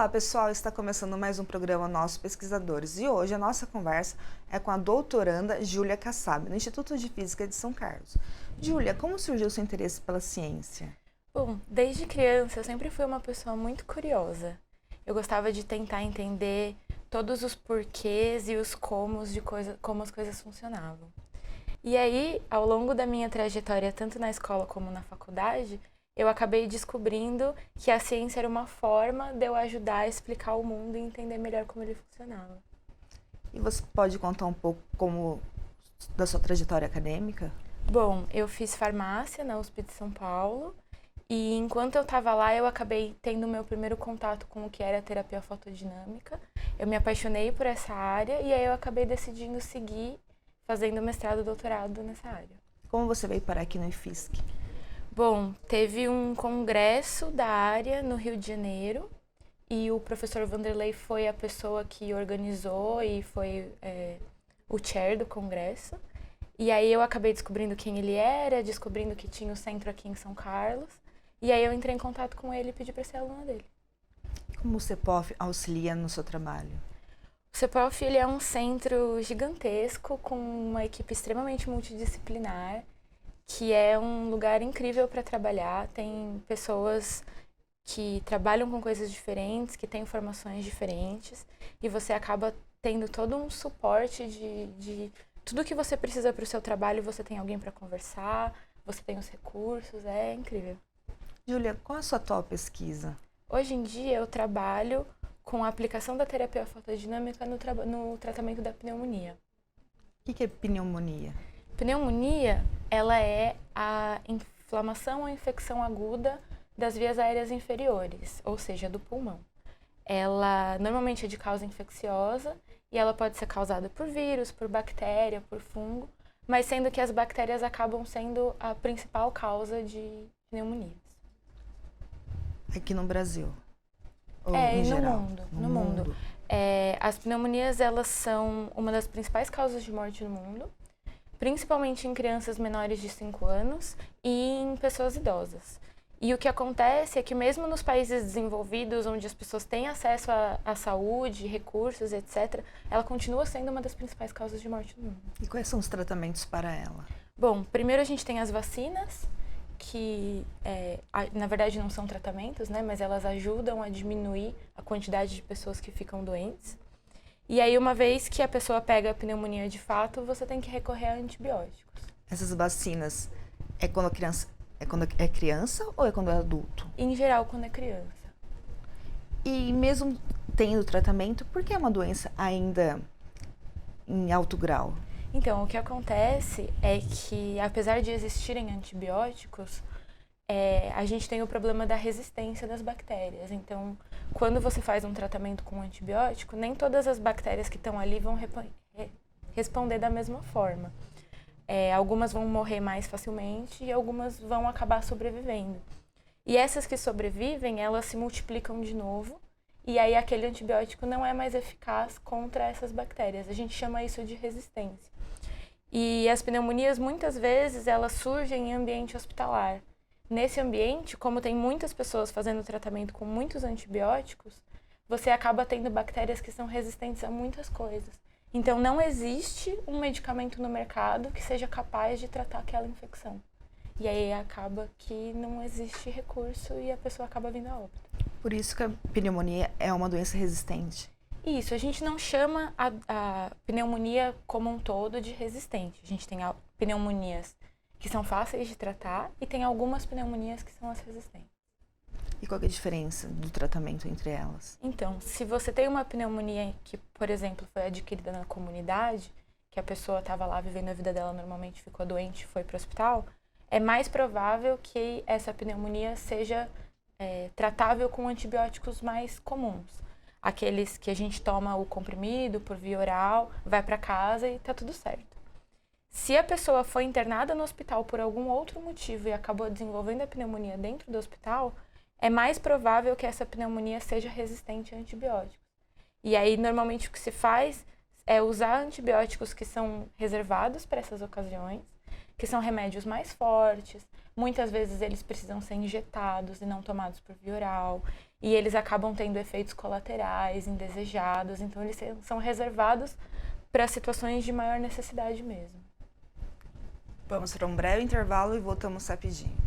Olá pessoal, está começando mais um programa Nossos Pesquisadores e hoje a nossa conversa é com a doutoranda Júlia Kassab, no Instituto de Física de São Carlos. Júlia, como surgiu seu interesse pela ciência? Bom, desde criança eu sempre fui uma pessoa muito curiosa. Eu gostava de tentar entender todos os porquês e os comos de como as coisas funcionavam. E aí, ao longo da minha trajetória, tanto na escola como na faculdade, eu acabei descobrindo que a ciência era uma forma de eu ajudar a explicar o mundo e entender melhor como ele funcionava. E você pode contar um pouco da sua trajetória acadêmica? Bom, eu fiz farmácia na USP de São Paulo e enquanto eu estava lá eu acabei tendo meu primeiro contato com o que era a terapia fotodinâmica. Eu me apaixonei por essa área e aí eu acabei decidindo seguir fazendo mestrado e doutorado nessa área. Como você veio parar aqui no IFISC? Bom, teve um congresso da área no Rio de Janeiro e o professor Vanderlei foi a pessoa que organizou e foi o chair do congresso. E aí eu acabei descobrindo quem ele era, descobrindo que tinha o centro aqui em São Carlos. E aí eu entrei em contato com ele e pedi para ser aluna dele. Como o CEPOF auxilia no seu trabalho? O CEPOF ele é um centro gigantesco com uma equipe extremamente multidisciplinar, que é um lugar incrível para trabalhar. Tem pessoas que trabalham com coisas diferentes, que têm formações diferentes, e você acaba tendo todo um suporte de tudo que você precisa para o seu trabalho, você tem alguém para conversar, você tem os recursos, é incrível. Júlia, qual é a sua atual pesquisa? Hoje em dia eu trabalho com a aplicação da terapia fotodinâmica no tratamento da pneumonia. O que é pneumonia? Pneumonia, ela é a inflamação ou infecção aguda das vias aéreas inferiores, ou seja, do pulmão. Ela normalmente é de causa infecciosa e ela pode ser causada por vírus, por bactéria, por fungo, mas sendo que as bactérias acabam sendo a principal causa de pneumonias. Aqui no Brasil? Ou E em no geral? mundo, no mundo. As pneumonias, elas são uma das principais causas de morte no mundo, principalmente em crianças menores de 5 anos e em pessoas idosas. E o que acontece é que mesmo nos países desenvolvidos, onde as pessoas têm acesso à saúde, recursos, etc., ela continua sendo uma das principais causas de morte no mundo. E quais são os tratamentos para ela? Bom, primeiro a gente tem as vacinas, que na verdade não são tratamentos, né, mas elas ajudam a diminuir a quantidade de pessoas que ficam doentes. E aí, uma vez que a pessoa pega a pneumonia de fato, você tem que recorrer a antibióticos. Essas vacinas é quando é criança ou é quando é adulto? Em geral, quando é criança. E mesmo tendo tratamento, por que é uma doença ainda em alto grau? Então, o que acontece é que, apesar de existirem antibióticos, a gente tem o problema da resistência das bactérias. Então, quando você faz um tratamento com antibiótico, nem todas as bactérias que estão ali vão responder da mesma forma. Algumas vão morrer mais facilmente e algumas vão acabar sobrevivendo. E essas que sobrevivem, elas se multiplicam de novo e aí aquele antibiótico não é mais eficaz contra essas bactérias. A gente chama isso de resistência. E as pneumonias, muitas vezes, elas surgem em ambiente hospitalar. Nesse ambiente, como tem muitas pessoas fazendo tratamento com muitos antibióticos, você acaba tendo bactérias que são resistentes a muitas coisas. Então, não existe um medicamento no mercado que seja capaz de tratar aquela infecção. E aí acaba que não existe recurso e a pessoa acaba vindo a óbito. Por isso que a pneumonia é uma doença resistente. Isso, a gente não chama a pneumonia como um todo de resistente. A gente tem pneumonias que são fáceis de tratar e tem algumas pneumonias que são as resistentes. E qual é a diferença do tratamento entre elas? Então, se você tem uma pneumonia que, por exemplo, foi adquirida na comunidade, que a pessoa estava lá vivendo a vida dela normalmente, ficou doente e foi para o hospital, é mais provável que essa pneumonia seja tratável com antibióticos mais comuns. Aqueles que a gente toma o comprimido por via oral, vai para casa e está tudo certo. Se a pessoa foi internada no hospital por algum outro motivo e acabou desenvolvendo a pneumonia dentro do hospital, é mais provável que essa pneumonia seja resistente a antibióticos. E aí, normalmente, o que se faz é usar antibióticos que são reservados para essas ocasiões que são remédios mais fortes. Muitas vezes eles precisam ser injetados e não tomados por via oral. E eles acabam tendo efeitos colaterais, indesejados. Então, eles são reservados para situações de maior necessidade mesmo. Vamos para um breve intervalo e voltamos rapidinho.